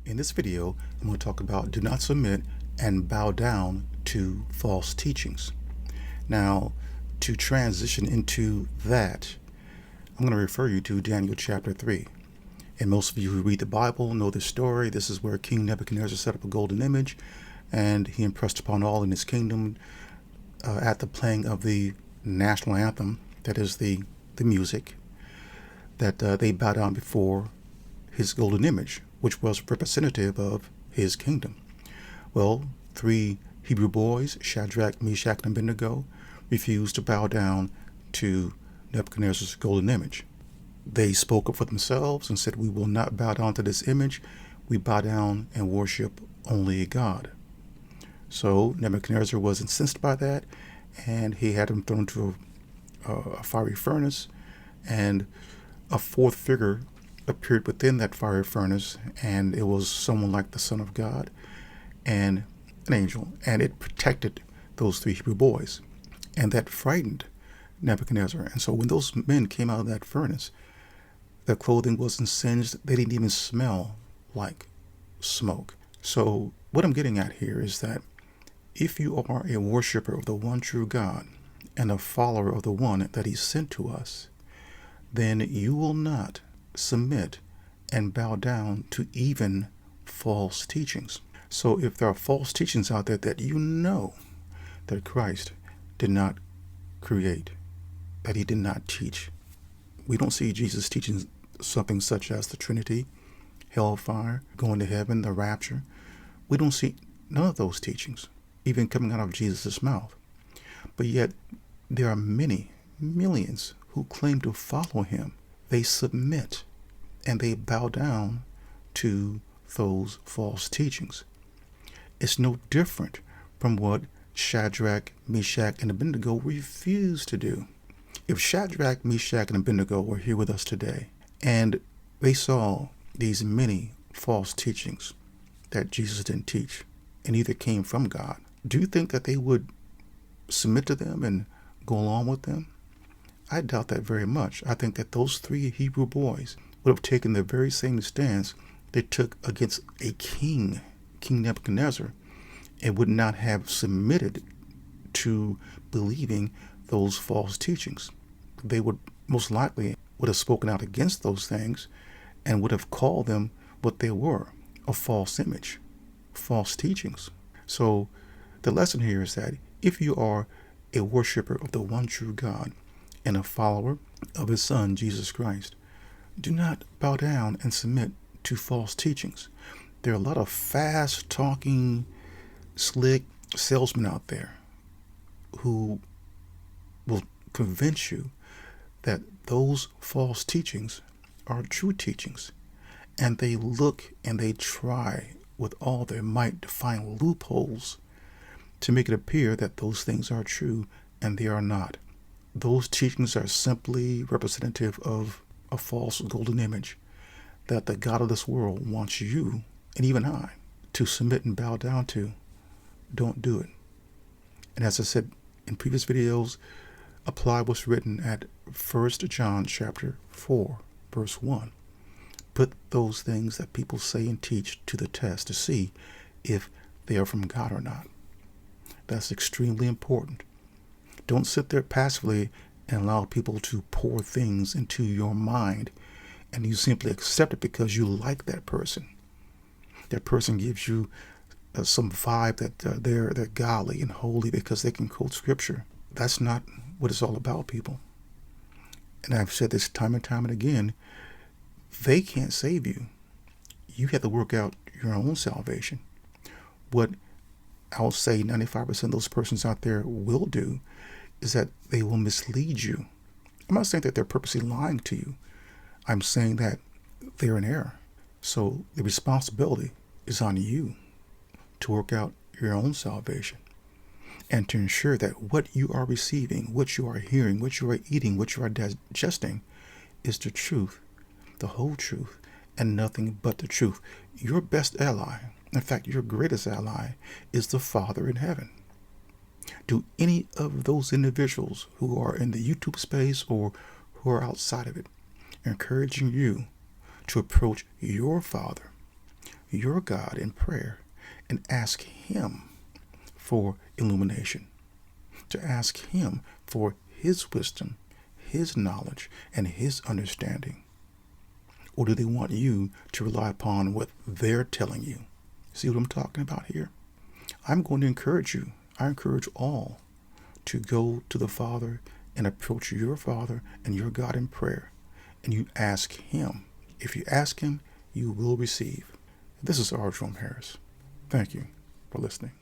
In this video, I'm going to talk about do not submit and bow down to false teachings. Now, to transition into that, I'm going to refer you to Daniel chapter 3. And most of you who read the Bible know this story. This is where King Nebuchadnezzar set up a golden image, and he impressed upon all in his kingdom at the playing of the national anthem, that is the music, that they bow down before his golden image, which was representative of his kingdom. Well, 3 Hebrew boys, Shadrach, Meshach, and Abednego, refused to bow down to Nebuchadnezzar's golden image. They spoke up for themselves and said, "We will not bow down to this image. We bow down and worship only God." So Nebuchadnezzar was incensed by that, and he had them thrown into a fiery furnace, and a 4th figure appeared within that fiery furnace, and it was someone like the Son of God and an angel, and it protected those 3 Hebrew boys, and that frightened Nebuchadnezzar. And so when those men came out of that furnace, their clothing wasn't singed. They didn't even smell like smoke. So what I'm getting at here is that if you are a worshiper of the one true God and a follower of the one that he sent to us, then you will not submit and bow down to even false teachings. So if there are false teachings out there that you know that Christ did not create, that he did not teach, we don't see Jesus teaching something such as the Trinity, Hellfire, going to heaven, the Rapture. We don't see none of those teachings even coming out of Jesus' mouth. But yet there are many, millions who claim to follow him. They submit and they bow down to those false teachings. It's no different from what Shadrach, Meshach, and Abednego refused to do. If Shadrach, Meshach, and Abednego were here with us today, and they saw these many false teachings that Jesus didn't teach, and either came from God, do you think that they would submit to them and go along with them? I doubt that very much. I think that those 3 Hebrew boys would have taken the very same stance they took against a king, King Nebuchadnezzar, and would not have submitted to believing those false teachings. They would most likely would have spoken out against those things and would have called them what they were, a false image, false teachings. So the lesson here is that if you are a worshiper of the one true God and a follower of his Son, Jesus Christ, do not bow down and submit to false teachings. There are a lot of fast-talking, slick salesmen out there who will convince you that those false teachings are true teachings. And they look and they try with all their might to find loopholes to make it appear that those things are true, and they are not. Those teachings are simply representative of a false golden image that the God of this world wants you, and even I, to submit and bow down to. Don't do it. And as I said in previous videos, apply what's written at 1 John chapter 4, verse 1. Put those things that people say and teach to the test to see if they are from God or not. That's extremely important. Don't sit there passively and allow people to pour things into your mind and you simply accept it because you like that person. That person gives you some vibe that they're godly and holy because they can quote scripture. That's not what it's all about, people. And I've said this time and time and again, they can't save you. You have to work out your own salvation. What I'll say 95% of those persons out there will do is that they will mislead you. I'm not saying that they're purposely lying to you. I'm saying that they're in error. So the responsibility is on you to work out your own salvation and to ensure that what you are receiving, what you are hearing, what you are eating, what you are digesting is the truth, the whole truth, and nothing but the truth. Your best ally, in fact, your greatest ally, is the Father in heaven. Do any of those individuals who are in the YouTube space or who are outside of it encouraging you to approach your Father, your God in prayer and ask Him for illumination, to ask Him for His wisdom, His knowledge, and His understanding? Or do they want you to rely upon what they're telling you? See what I'm talking about here? I'm going to encourage you. I encourage all to go to the Father and approach your Father and your God in prayer. And you ask Him. If you ask Him, you will receive. This is R. Jerome Harris. Thank you for listening.